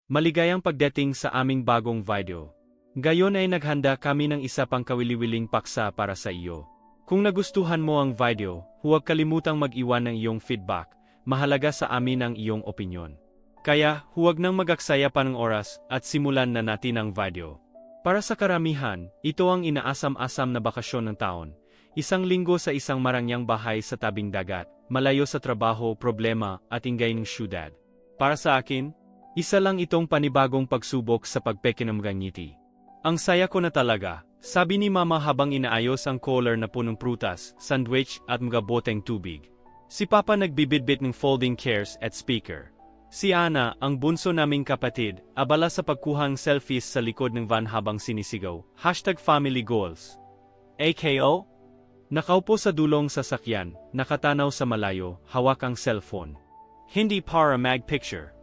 Maligayang pagdating sa aming bagong video. Gayon ay naghanda kami ng isa pang kawili-wiling paksa para sa iyo. Kung nagustuhan mo ang video, huwag kalimutang mag-iwan ng iyong feedback. Mahalaga sa amin ang iyong opinyon. Kaya, huwag nang mag-aksaya pa ng oras at simulan na natin ang video. Para sa karamihan, ito ang inaasam-asam na bakasyon ng taon. Isang linggo sa isang marangyang bahay sa tabing dagat, malayo sa trabaho, problema at ingay ng syudad. Para sa akin, isa lang itong panibagong pagsubok sa pagpekinamgang ngiti. Ang saya ko na talaga, sabi ni Mama habang inaayos ang cooler na punong prutas, sandwich at mga boteng tubig. Si Papa nagbibidbit ng folding chairs at speaker. Si Ana, ang bunso naming kapatid, abala sa pagkuhang selfies sa likod ng van habang sinisigaw, #FamilyGoals. AKO? Nakaupo sa dulong sasakyan, nakatanaw sa malayo, hawak ang cellphone. Hindi para mag-picture.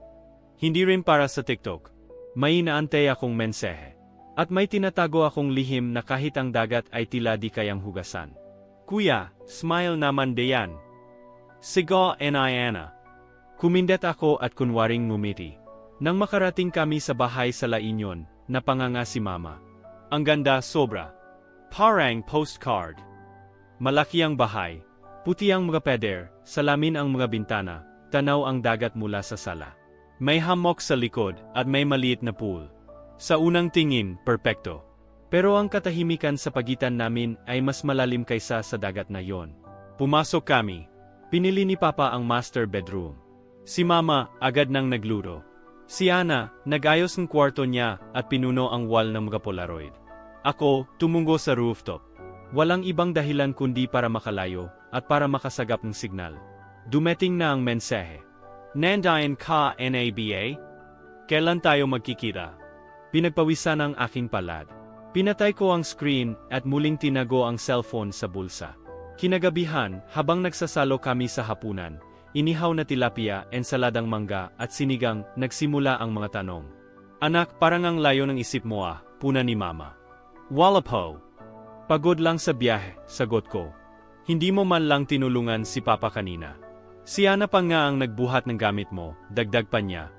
Hindi rin para sa TikTok. May inaantay akong mensahe. At may tinatago akong lihim na kahit ang dagat ay tila di kayang hugasan. Kuya, smile naman diyan. Sigaw ni Ana. Kumindat ako at kunwaring ngumiti. Nang makarating kami sa bahay sa La Union, napanganga si Mama. Ang ganda sobra. Parang postcard. Malaki ang bahay. Puti ang mga pader, salamin ang mga bintana, tanaw ang dagat mula sa sala. May hammock sa likod at may maliit na pool. Sa unang tingin, perpekto. Pero ang katahimikan sa pagitan namin ay mas malalim kaysa sa dagat na yon. Pumasok kami. Pinili ni Papa ang master bedroom. Si Mama agad nang nagluto. Si Ana, nag-ayos ng kwarto niya at pinuno ang wall ng mga Polaroid. Ako, tumungo sa rooftop. Walang ibang dahilan kundi para makalayo at para makasagap ng signal. Dumating na ang mensahe. Nandayan ka NABA? Kailan tayo magkikita? Pinagpawisan ang aking palad. Pinatay ko ang screen at muling tinago ang cellphone sa bulsa. Kinagabihan, habang nagsasalo kami sa hapunan, inihaw na tilapia, ensaladang mangga at sinigang, nagsimula ang mga tanong. Anak, parang ang layo ng isip mo puna ni Mama. Wala po. Pagod lang sa biyahe, sagot ko. Hindi mo man lang tinulungan si Papa kanina. Si Ana pa nga ang nagbuhat ng gamit mo, dagdag pa niya.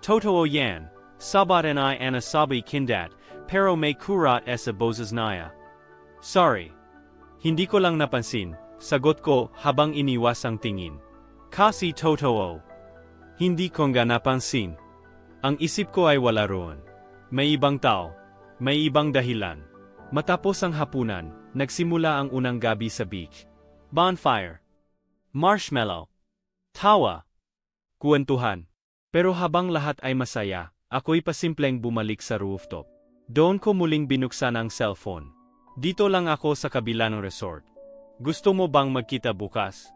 Totoo yan, sabat ni Ana sabi kindat, pero may kurat sa boses naya. Sorry. Hindi ko lang napansin, sagot ko habang iniwas ang tingin. Kasi totoo. Hindi ko nga napansin. Ang isip ko ay wala roon. May ibang tao. May ibang dahilan. Matapos ang hapunan, nagsimula ang unang gabi sa beach. Bonfire. Marshmallow. Tawa. Kuwentuhan. Pero habang lahat ay masaya, ako'y pasimpleng bumalik sa rooftop. Doon ko muling binuksan ang cellphone. Dito lang ako sa kabila ng resort. Gusto mo bang magkita bukas?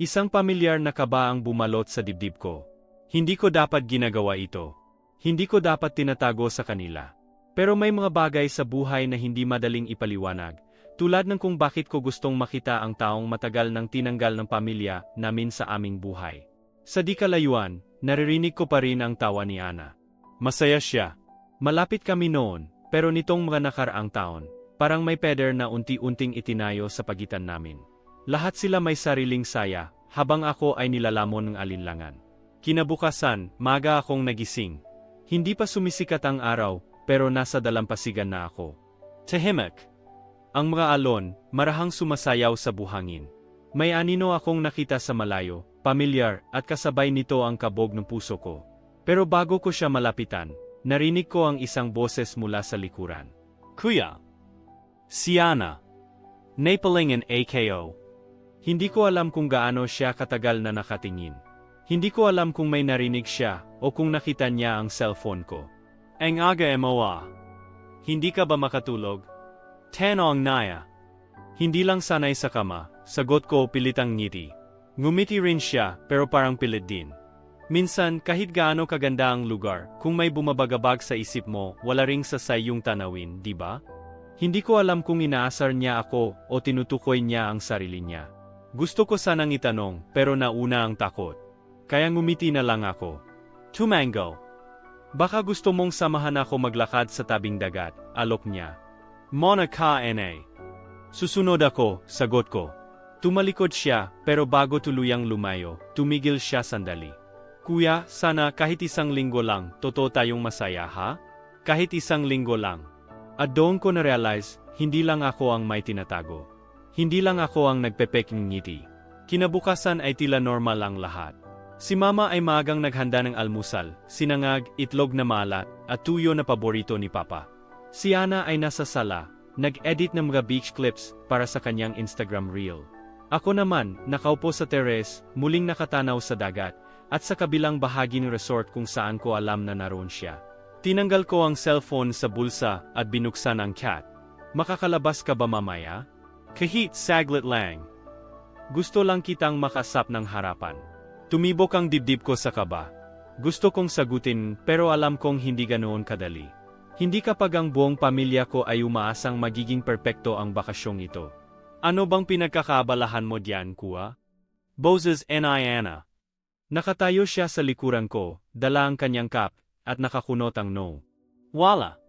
Isang pamilyar na kaba ang bumalot sa dibdib ko. Hindi ko dapat ginagawa ito. Hindi ko dapat tinatago sa kanila. Pero may mga bagay sa buhay na hindi madaling ipaliwanag, tulad ng kung bakit ko gustong makita ang taong matagal nang tinanggal ng pamilya namin sa aming buhay. Sa di kalayuan, naririnig ko pa rin ang tawa ni Ana. Masaya siya. Malapit kami noon, pero nitong mga nakaraang taon, parang may peder na unti-unting itinayo sa pagitan namin. Lahat sila may sariling saya, habang ako ay nilalamon ng alinlangan. Kinabukasan, maga akong nagising. Hindi pa sumisikat ang araw, pero nasa dalampasigan na ako. Tahimik. Ang mga alon, marahang sumasayaw sa buhangin. May anino akong nakita sa malayo, pamilyar, at kasabay nito ang kabog ng puso ko. Pero bago ko siya malapitan, narinig ko ang isang boses mula sa likuran. Kuya! Si Ana! Napalingin AKO. Hindi ko alam kung gaano siya katagal na nakatingin. Hindi ko alam kung may narinig siya o kung nakita niya ang cellphone ko. Ang aga mo Hindi ka ba makatulog? Tanong naya. Hindi lang sanay sa kama, sagot ko pilitang ngiti. Ngumiti rin siya, pero parang pilit din. Minsan, kahit gaano kaganda ang lugar, kung may bumabagabag sa isip mo, wala ring sasay yung tanawin, di ba? Hindi ko alam kung inaasar niya ako o tinutukoy niya ang sarili niya. Gusto ko sanang itanong, pero nauna ang takot. Kaya ngumiti na lang ako. Tumango. Baka gusto mong samahan ako maglakad sa tabing dagat, alok niya. Mona ka na. Susunod ako, sagot ko. Tumalikod siya, pero bago tuluyang lumayo, tumigil siya sandali. Kuya, sana kahit isang linggo lang, totoo tayong masaya ha? Kahit isang linggo lang. At doon ko na-realize, hindi lang ako ang may tinatago. Hindi lang ako ang nagpepeking ngiti. Kinabukasan ay tila normal ang lahat. Si Mama ay maagang naghanda ng almusal, sinangag, itlog na malat, at tuyo na paborito ni Papa. Si Ana ay nasa sala, nag-edit ng mga beach clips para sa kanyang Instagram reel. Ako naman, nakaupo sa terrace, muling nakatanaw sa dagat, at sa kabilang bahagi ng resort kung saan ko alam na naroon siya. Tinanggal ko ang cellphone sa bulsa at binuksan ang cat. Makakalabas ka ba mamaya? Kahit saglit lang. Gusto lang kitang makasap ng harapan. Tumibok ang dibdib ko sa kaba. Gusto kong sagutin pero alam kong hindi ganoon kadali. Hindi kapag ang buong pamilya ko ay umaasang magiging perpekto ang bakasyong ito. Ano bang pinagkakaabalahan mo diyan, kuya? Boses ni Ana. Nakatayo siya sa likuran ko, dala ang kanyang cup, at nakakunot ang no. Wala.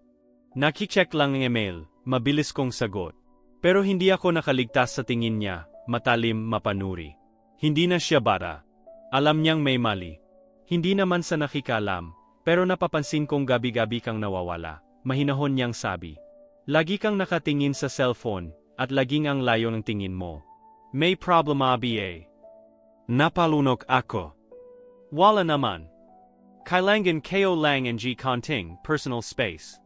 Nakicheck lang ang email, mabilis kong sagot. Pero hindi ako nakaligtas sa tingin niya, matalim, mapanuri. Hindi na siya bata. Alam niyang may mali. Hindi naman sa nakikalam, pero napapansin kong gabi-gabi kang nawawala, mahinahon niyang sabi. Lagi kang nakatingin sa cellphone, at laging ang layo ng tingin mo. May problema ba? Napalunok ako. Wala naman. Kailangan ko lang ng konting personal space.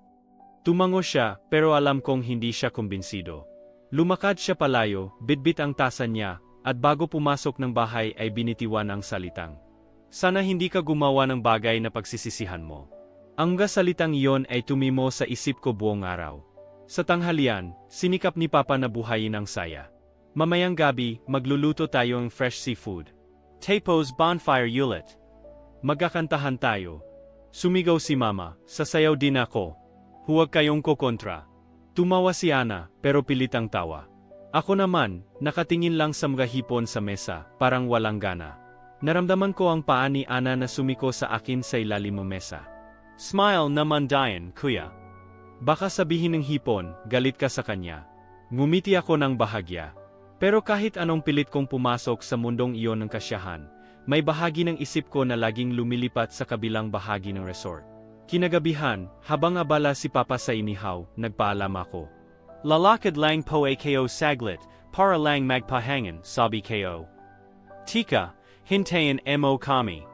Tumango siya, pero alam kong hindi siya kumbinsido. Lumakad siya palayo, bitbit ang tasa niya, at bago pumasok ng bahay ay binitiwan ang salitang. Sana hindi ka gumawa ng bagay na pagsisisihan mo. Ang salitang iyon ay tumimo sa isip ko buong araw. Sa tanghalian, sinikap ni Papa na buhayin ang saya. Mamayang gabi, magluluto tayo ng fresh seafood. Tapos bonfire ulit. Magkakantahan tayo. Sumigaw si Mama, sasayaw din ako. Huwag kayong kokontra. Tumawa si Ana, pero pilit ang tawa. Ako naman, nakatingin lang sa mga hipon sa mesa, parang walang gana. Naramdaman ko ang paa ni Ana na sumiko sa akin sa ilalim ng mesa. Smile naman Diane, kuya. Baka sabihin ng hipon, galit ka sa kanya. Ngumiti ako ng bahagya. Pero kahit anong pilit kong pumasok sa mundong iyon ng kasyahan, may bahagi ng isip ko na laging lumilipat sa kabilang bahagi ng resort. Kinagabihan, habang abala si Papa sa inihaw, nagpaalam ako. Lalakad lang po ako saglit, para lang magpahangan, sabi ko. Tika, hintayin mo kami.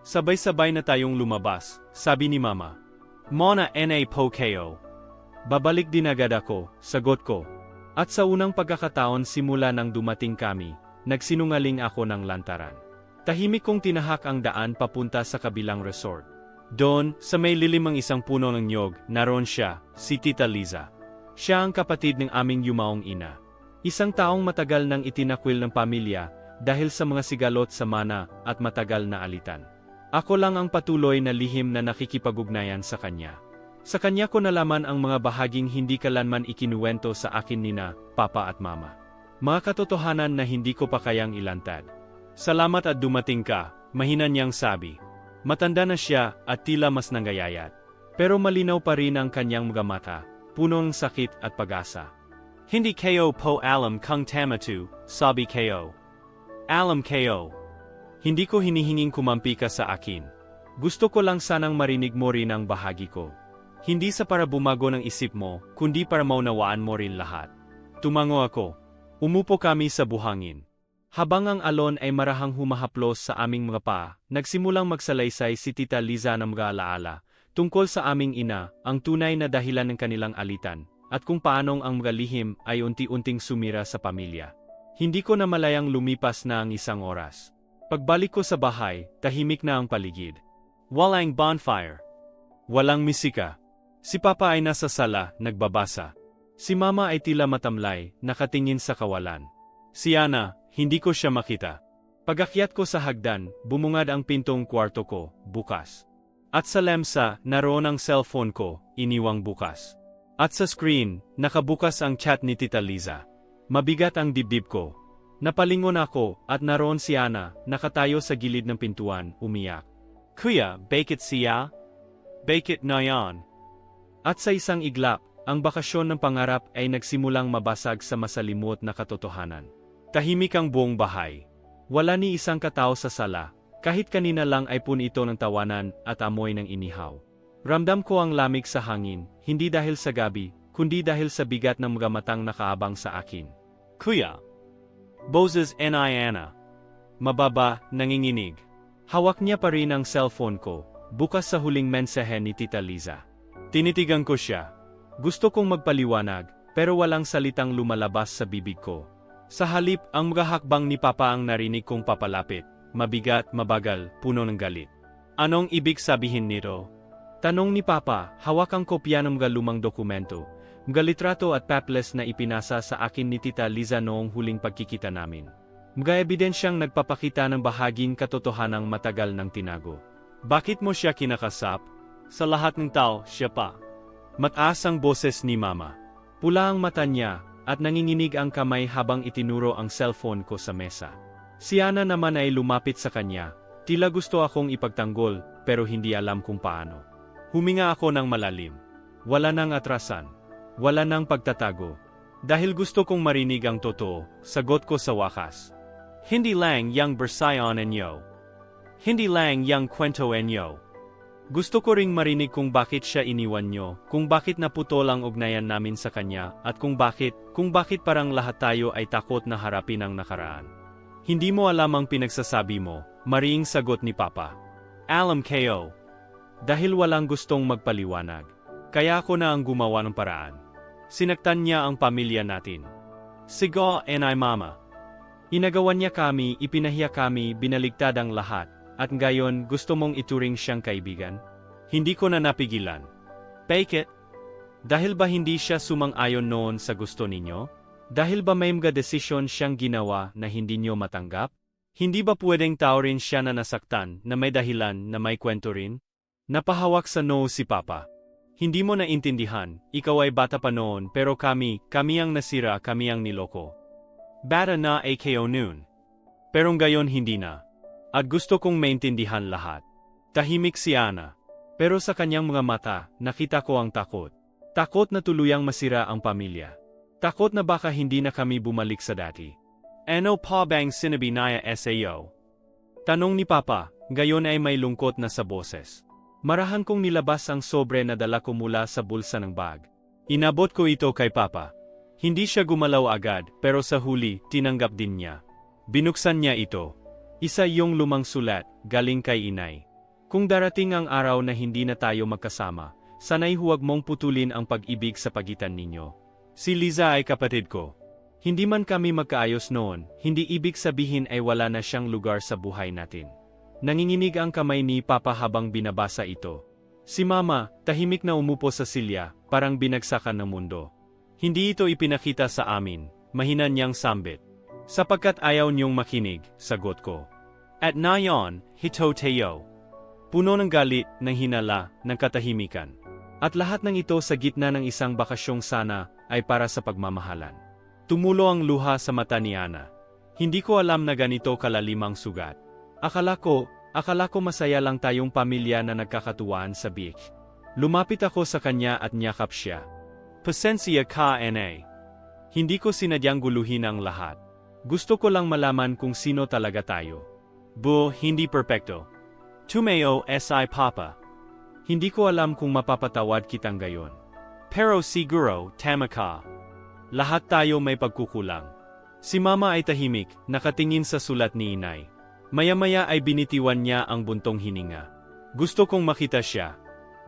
Sabay-sabay na tayong lumabas, sabi ni Mama. Mona na po ko. Babalik din agad ako, sagot ko. At sa unang pagkakataon simula nang dumating kami, nagsinungaling ako ng lantaran. Tahimik kong tinahak ang daan papunta sa kabilang resort. Doon, sa may lilim ng isang puno ng nyog, naroon siya, si Tita Liza. Siya ang kapatid ng aming yumaong ina. Isang taong matagal nang itinakwil ng pamilya dahil sa mga sigalot sa mana at matagal na alitan. Ako lang ang patuloy na lihim na nakikipag-ugnayan sa kanya. Sa kanya ko nalaman ang mga bahaging hindi kalanman ikinuwento sa akin nina, Papa at Mama. Mga katotohanan na hindi ko pa kayang ilantad. Salamat at dumating ka, mahina niyang sabi. Matanda na siya at tila mas nanggayayat. Pero malinaw pa rin ang kanyang mga mata, puno ng sakit at pag-asa. Hindi ko po alam kung tama to, sabi ko. Alam ko. Hindi ko hinihinging kumampi ka sa akin. Gusto ko lang sanang marinig mo rin ang bahagi ko. Hindi sa para bumago ng isip mo, kundi para maunawaan mo rin lahat. Tumango ako. Umupo kami sa buhangin. Habang ang alon ay marahang humahaplos sa aming mga paa, nagsimulang magsalaysay si Tita Liza ng mga alaala, tungkol sa aming ina, ang tunay na dahilan ng kanilang alitan, at kung paanong ang mga lihim ay unti-unting sumira sa pamilya. Hindi ko na malayang lumipas na ang isang oras. Pagbalik ko sa bahay, tahimik na ang paligid. Walang bonfire. Walang misika. Si Papa ay nasa sala, nagbabasa. Si Mama ay tila matamlay, nakatingin sa kawalan. Si Ana, hindi ko siya makita. Pag-akyat ko sa hagdan, bumungad ang pintong kwarto ko, bukas. At sa lamesa, naroon ang cellphone ko, iniwang bukas. At sa screen, nakabukas ang chat ni Tita Liza. Mabigat ang dibdib ko. Napalingon ako, at naroon si Ana, nakatayo sa gilid ng pintuan, umiyak. Kuya, bakit siya? Bakit na yan? At sa isang iglap, ang bakasyon ng pangarap ay nagsimulang mabasag sa masalimot na katotohanan. Tahimik ang buong bahay. Wala ni isang katao sa sala, Kahit kanina lang ay puno ito ng tawanan at amoy ng inihaw. Ramdam ko ang lamig sa hangin, hindi dahil sa gabi, kundi dahil sa bigat ng mga matang nakaabang sa akin. Kuya. Boses ni Ana. Mababa, nanginginig. Hawak niya pa rin ang cellphone ko, bukas sa huling mensahe ni Tita Liza. Tinitigan ko siya. Gusto kong magpaliwanag, pero walang salitang lumalabas sa bibig ko. Sa halip, ang mga hakbang ni Papa ang narinig kong papalapit. Mabigat, mabagal, puno ng galit. Anong ibig sabihin nito? Tanong ni Papa, hawak ang kopya ng mga lumang dokumento, mga litrato at papeles na ipinasa sa akin ni Tita Liza noong huling pagkikita namin. Mga ebidensyang nagpapakita ng bahaging katotohanang matagal nang tinago. Bakit mo siya kinakasap? Sa lahat ng tao, siya pa. Mataas ang boses ni Mama. Pula ang mata niya, at nanginginig ang kamay habang itinuro ang cellphone ko sa mesa. Si Ana naman ay lumapit sa kanya, tila gusto akong ipagtanggol, pero hindi alam kung paano. Huminga ako ng malalim. Wala nang atrasan. Wala nang pagtatago. Dahil gusto kong marinig ang totoo, sagot ko sa wakas. Hindi lang yang bersayon enyo. Hindi lang yang kwento enyo. Gusto ko ring marinig kung bakit siya iniwan nyo, kung bakit naputol ang ugnayan namin sa kanya, at kung bakit parang lahat tayo ay takot na harapin ang nakaraan. Hindi mo alam ang pinagsasabi mo, mariing sagot ni Papa. Alam kayo. Dahil walang gustong magpaliwanag. Kaya ako na ang gumawa ng paraan. Sinaktan niya ang pamilya natin. Sigo and I Mama. Inagawan niya kami, ipinahiya kami, binaligtad ang lahat, at ngayon gusto mong ituring siyang kaibigan? Hindi ko na napigilan. Bakit? Dahil ba hindi siya sumang-ayon noon sa gusto ninyo? Dahil ba may mga desisyon siyang ginawa na hindi niyo matanggap? Hindi ba pwedeng tao rin siya na nasaktan, na may dahilan, na may kwento rin? Napahawak sa noo si Papa. Hindi mo naintindihan, ikaw ay bata pa noon pero kami ang nasira, kami ang niloko. Bata na ay kayo noon. Pero ngayon hindi na. At gusto kong maintindihan lahat. Tahimik si Ana. Pero sa kanyang mga mata, nakita ko ang takot. Takot na tuluyang masira ang pamilya. Takot na baka hindi na kami bumalik sa dati. Ano pa bang sinabi niya SAO? Tanong ni Papa, gayon ay may lungkot na sa boses. Marahan kong nilabas ang sobre na dala ko mula sa bulsa ng bag. Inabot ko ito kay Papa. Hindi siya gumalaw agad, pero sa huli, tinanggap din niya. Binuksan niya ito. Isa yung lumang sulat, galing kay Inay. Kung darating ang araw na hindi na tayo magkasama, sana'y huwag mong putulin ang pag-ibig sa pagitan ninyo. Si Liza ay kapatid ko. Hindi man kami magkaayos noon, hindi ibig sabihin ay wala na siyang lugar sa buhay natin. Nanginginig ang kamay ni Papa habang binabasa ito. Si Mama, tahimik na umupo sa silya, parang binagsakan ng mundo. Hindi ito ipinakita sa amin, mahina niyang sambit. Sapagkat ayaw niyong makinig, sagot ko. At nayon, hito tayo. Puno ng galit, ng hinala, ng katahimikan. At lahat ng ito sa gitna ng isang bakasyong sana ay para sa pagmamahalan. Tumulo ang luha sa mata ni Ana. Hindi ko alam na ganito kalalimang sugat. Akala ko masaya lang tayong pamilya na nagkakatuwaan sa beach. Lumapit ako sa kanya at niyakap siya. Pasensya ka, N.A. Hindi ko sinadyang guluhin ang lahat. Gusto ko lang malaman kung sino talaga tayo. Hindi perpekto. Tumeo si Papa. Hindi ko alam kung mapapatawad kitang gayon. Pero siguro, tama ka. Lahat tayo may pagkukulang. Si Mama ay tahimik, nakatingin sa sulat ni Inay. Maya-maya ay binitiwan niya ang buntong hininga. Gusto kong makita siya.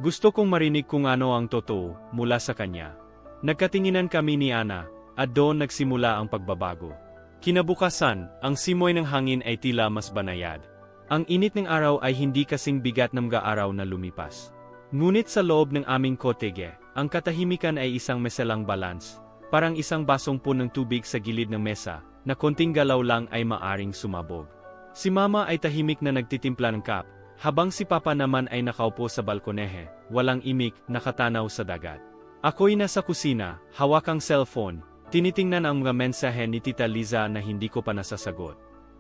Gusto kong marinig kung ano ang totoo mula sa kanya. Nagkatinginan kami ni Ana, at doon nagsimula ang pagbabago. Kinabukasan, ang simoy ng hangin ay tila mas banayad. Ang init ng araw ay hindi kasing bigat ng mga araw na lumipas. Ngunit sa loob ng aming kotege, ang katahimikan ay isang meselang balance, parang isang basong punong tubig sa gilid ng mesa, na konting galaw lang ay maaring sumabog. Si Mama ay tahimik na nagtitimpla ng kap, habang si Papa naman ay nakaupo sa balkonehe, walang imik, nakatanaw sa dagat. Ako'y nasa kusina, hawak ang cellphone, tinitingnan ang mga mensahe ni Tita Liza na hindi ko pa nasasagot.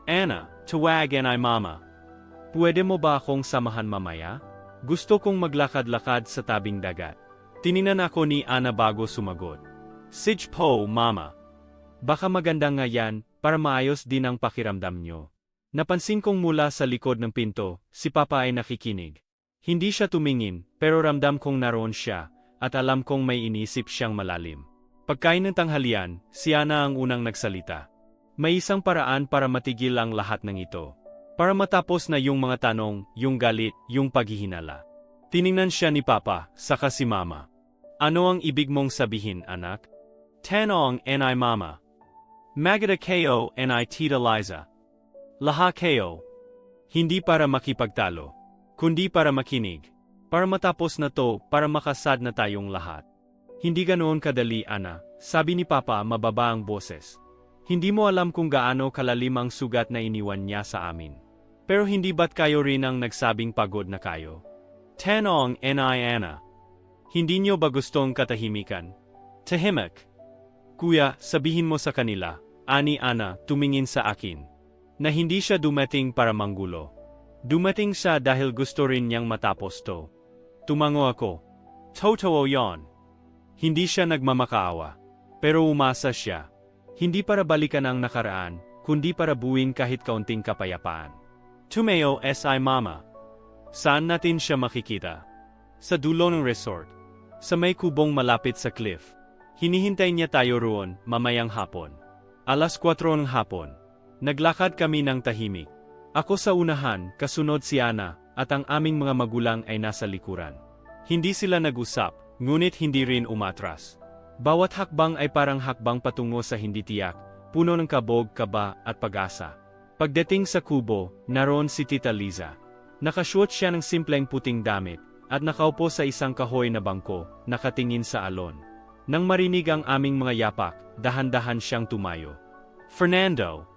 Ana, tawagan ay Mama. Pwede mo ba akong samahan mamaya? Gusto kong maglakad-lakad sa tabing dagat. Tininan ako ni Ana bago sumagot. Sige po, Mama. Baka maganda nga yan, para maayos din ang pakiramdam nyo. Napansin kong mula sa likod ng pinto, si Papa ay nakikinig. Hindi siya tumingin, pero ramdam kong naroon siya, at alam kong may inisip siyang malalim. Pagkain ng tanghalian, si Ana ang unang nagsalita. May isang paraan para matigil ang lahat ng ito. Para matapos na yung mga tanong, yung galit, yung paghihinala. Tiningnan siya ni Papa, saka si Mama. Ano ang ibig mong sabihin, anak? Tanong ni Mama. Maganda kayo ni Tita Liza. Lahat kayo. Hindi para makipagtalo, kundi para makinig. Para matapos na to, para makasad na tayong lahat. Hindi ganoon kadali, Ana, sabi ni Papa mababa ang boses. Hindi mo alam kung gaano kalalim ang sugat na iniwan niya sa amin. Pero hindi ba't kayo rin ang nagsabing pagod na kayo? Tanong ni Ana. Hindi niyo ba gustong katahimikan? Tahimik. Kuya, sabihin mo sa kanila, ani Ana, tumingin sa akin. Na hindi siya dumating para manggulo. Dumating siya dahil gusto rin niyang matapos to. Tumango ako. Totoo yon. Hindi siya nagmamakaawa. Pero umasa siya. Hindi para balikan ang nakaraan, kundi para buuin kahit kaunting kapayapaan. Tumayo si Mama. Saan natin siya makikita? Sa dulo ng resort. Sa may kubong malapit sa cliff. Hinihintay niya tayo roon, mamayang hapon. 4:00 ng hapon. Naglakad kami ng tahimik. Ako sa unahan, kasunod si Ana, at ang aming mga magulang ay nasa likuran. Hindi sila nag-usap, ngunit hindi rin umatras. Bawat hakbang ay parang hakbang patungo sa hindi tiyak, puno ng kabog, kaba, at pag-asa. Pagdating sa kubo, naroon si Tita Liza. Nakasuot siya ng simpleng puting damit, at nakaupo sa isang kahoy na bangko, nakatingin sa alon. Nang marinig ang aming mga yapak, dahan-dahan siyang tumayo. Fernando!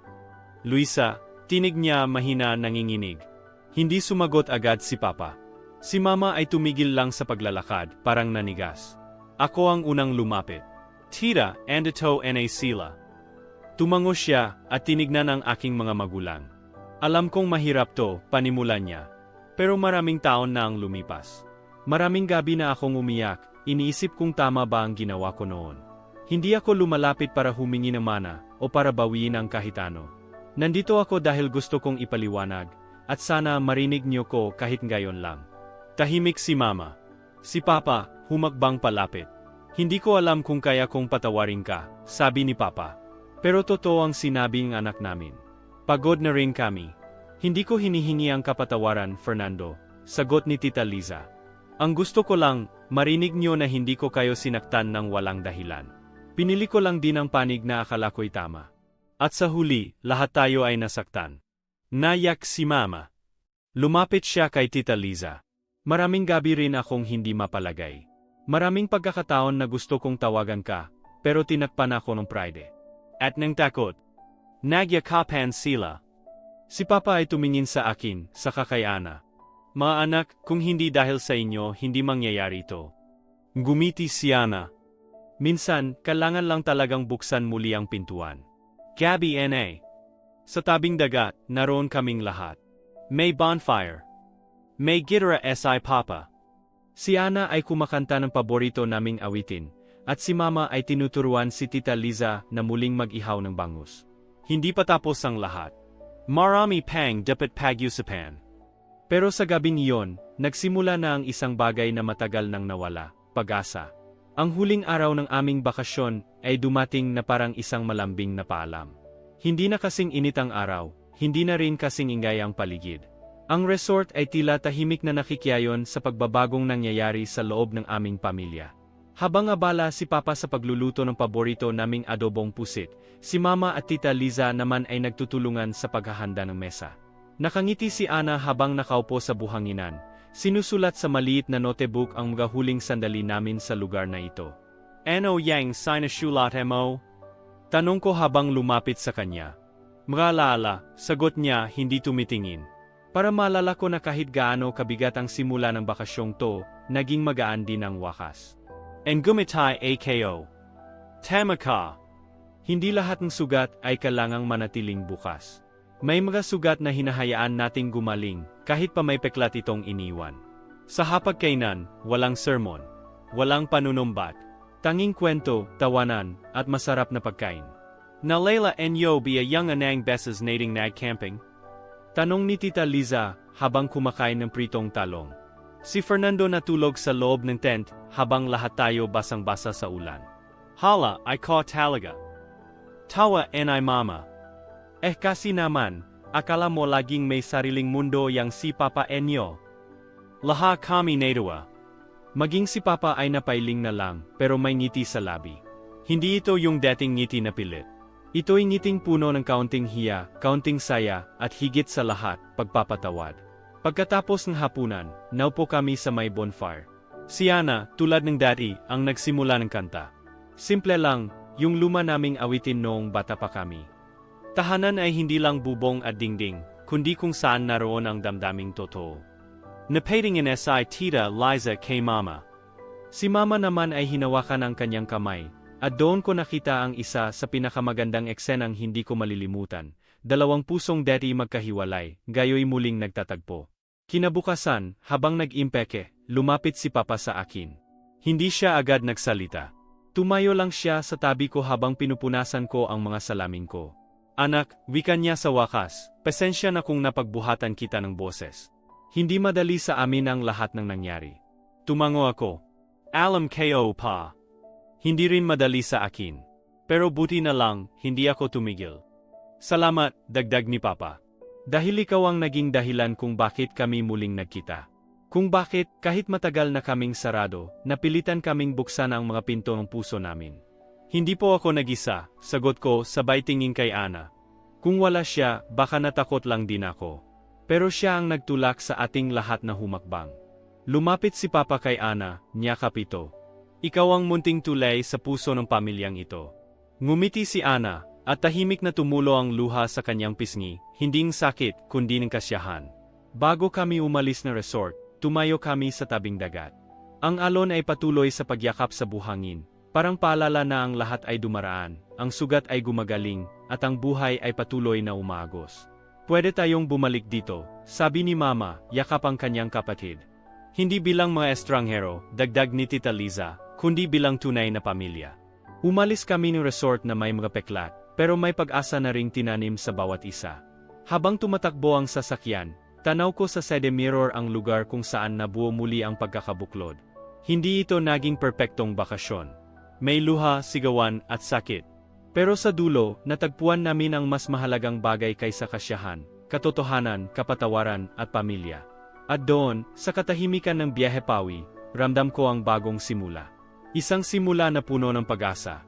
Luisa, tinig niya mahina nanginginig. Hindi sumagot agad si Papa. Si Mama ay tumigil lang sa paglalakad, parang nanigas. Ako ang unang lumapit. Tita, andito na sila. Tumango siya at tinignan ang aking mga magulang. Alam kong mahirap to, panimula niya. Pero maraming taon na ang lumipas. Maraming gabi na akong umiyak, iniisip kung tama ba ang ginawa ko noon. Hindi ako lumalapit para humingi ng mana o para bawiin ang kahit ano. Nandito ako dahil gusto kong ipaliwanag, at sana marinig niyo ko kahit ngayon lang. Tahimik si Mama. Si Papa, humakbang palapit. Hindi ko alam kung kaya kong patawarin ka, sabi ni Papa. Pero totoo ang sinabi ng anak namin. Pagod na rin kami. Hindi ko hinihingi ang kapatawaran, Fernando, sagot ni Tita Liza. Ang gusto ko lang, marinig niyo na hindi ko kayo sinaktan ng walang dahilan. Pinili ko lang din ang panig na akala ko'y tama. At sa huli, lahat tayo ay nasaktan. Nayak si Mama. Lumapit siya kay Tita Liza. Maraming gabi rin akong hindi mapalagay. Maraming pagkakataon na gusto kong tawagan ka, pero tinakpan ako ng pride. At nang takot. Nagyakapan sila. Si Papa ay tumingin sa akin, saka kay Ana. Mga anak, kung hindi dahil sa inyo, hindi mangyayari ito. Gumiti si Ana. Minsan, kailangan lang talagang buksan muli ang pintuan. Gabi na. Sa tabing dagat, naroon kaming lahat. May bonfire. May gitara si Papa. Si Ana ay kumakanta ng paborito naming awitin, at si Mama ay tinuturuan si Tita Liza na muling mag-ihaw ng bangus. Hindi pa tapos ang lahat. Marami pang dapat pag-usapan. Pero sa gabing iyon, nagsimula na ang isang bagay na matagal nang nawala, pag-asa. Ang huling araw ng aming bakasyon ay dumating na parang isang malambing na paalam. Hindi na kasing init ang araw, hindi na rin kasing ingay ang paligid. Ang resort ay tila tahimik na nakikiayon sa pagbabagong nangyayari sa loob ng aming pamilya. Habang abala si Papa sa pagluluto ng paborito naming adobong pusit, si Mama at Tita Liza naman ay nagtutulungan sa paghahanda ng mesa. Nakangiti si Ana habang nakaupo sa buhanginan. Sinusulat sa maliit na notebook ang mga huling sandali namin sa lugar na ito. Ano yang sinusulat mo? Tanong ko habang lumapit sa kanya. Mga sagot niya hindi tumitingin. Para maalala ko na kahit gaano kabigat ang simula ng bakasyong to, naging magaan din ang wakas. And gumitay ako. Tama ka. Hindi lahat ng sugat ay kailangang manatiling bukas. May mga sugat na hinahayaan nating gumaling, kahit pa may peklat itong iniwan. Sa hapagkainan, walang sermon, walang panunumbat, tanging kwento, tawanan, at masarap na pagkain. Nalela nyo be a young anang beses nating nag camping? Tanong ni Tita Liza habang kumakain ng pritong talong. Si Fernando natulog sa loob ng tent habang lahat tayo basang-basa sa ulan. Hala, ay ko talaga. Tawa ni Mama. Kasi naman, akala mo laging may sariling mundo yang si Papa Enyo. Lahat kami natawa. Maging si Papa ay napailing na lang pero may ngiti sa labi. Hindi ito yung dating ngiti na pilit. Ito'y ngiting puno ng kaunting hiya, kaunting saya, at higit sa lahat, pagpapatawad. Pagkatapos ng hapunan, naupo kami sa may bonfire. Si Ana, tulad ng dati, ang nagsimula ng kanta. Simple lang, yung luma naming awitin noong bata pa kami. Tahanan ay hindi lang bubong at dingding, kundi kung saan naroon ang damdaming totoo. Napatingin si Tita Liza kay Mama. Si Mama naman ay hinawakan ang kanyang kamay, at doon ko nakita ang isa sa pinakamagandang eksenang hindi ko malilimutan. Dalawang pusong dati magkahiwalay, gayo'y muling nagtatagpo. Kinabukasan, habang nag-impeke, lumapit si Papa sa akin. Hindi siya agad nagsalita. Tumayo lang siya sa tabi ko habang pinupunasan ko ang mga salamin ko. Anak, wika niya sa wakas, pasensya na kung napagbuhatan kita ng boses. Hindi madali sa amin ang lahat ng nangyari. Tumango ako. Alam ko pa. Hindi rin madali sa akin. Pero buti na lang, hindi ako tumigil. Salamat, dagdag ni Papa. Dahil ikaw ang naging dahilan kung bakit kami muling nagkita. Kung bakit, kahit matagal na kaming sarado, napilitan kaming buksan ang mga pinto ng puso namin. Hindi po ako nag-isa, sagot ko sabay tingin kay Ana. Kung wala siya, baka natakot lang din ako. Pero siya ang nagtulak sa ating lahat na humakbang. Lumapit si Papa kay Ana, niyakap ito. Ikaw ang munting tulay sa puso ng pamilyang ito. Ngumiti si Ana, at tahimik na tumulo ang luha sa kanyang pisngi, hinding sakit kundi ng kasiyahan. Bago kami umalis na resort, tumayo kami sa tabing dagat. Ang alon ay patuloy sa pagyakap sa buhangin, parang paalala na ang lahat ay dumaraan, ang sugat ay gumagaling, at ang buhay ay patuloy na umaagos. Pwede tayong bumalik dito, sabi ni Mama, yakap ang kanyang kapatid. Hindi bilang mga estranghero, dagdag ni Tita Liza, kundi bilang tunay na pamilya. Umalis kami ng resort na may mga peklat, pero may pag-asa na ring tinanim sa bawat isa. Habang tumatakbo ang sasakyan, tanaw ko sa side mirror ang lugar kung saan nabuo muli ang pagkakabuklod. Hindi ito naging perpektong bakasyon. May luha, sigawan, at sakit. Pero sa dulo, natagpuan namin ang mas mahalagang bagay kaysa kasiyahan, katotohanan, kapatawaran, at pamilya. At doon, sa katahimikan ng biyahe pawi, ramdam ko ang bagong simula. Isang simula na puno ng pag-asa.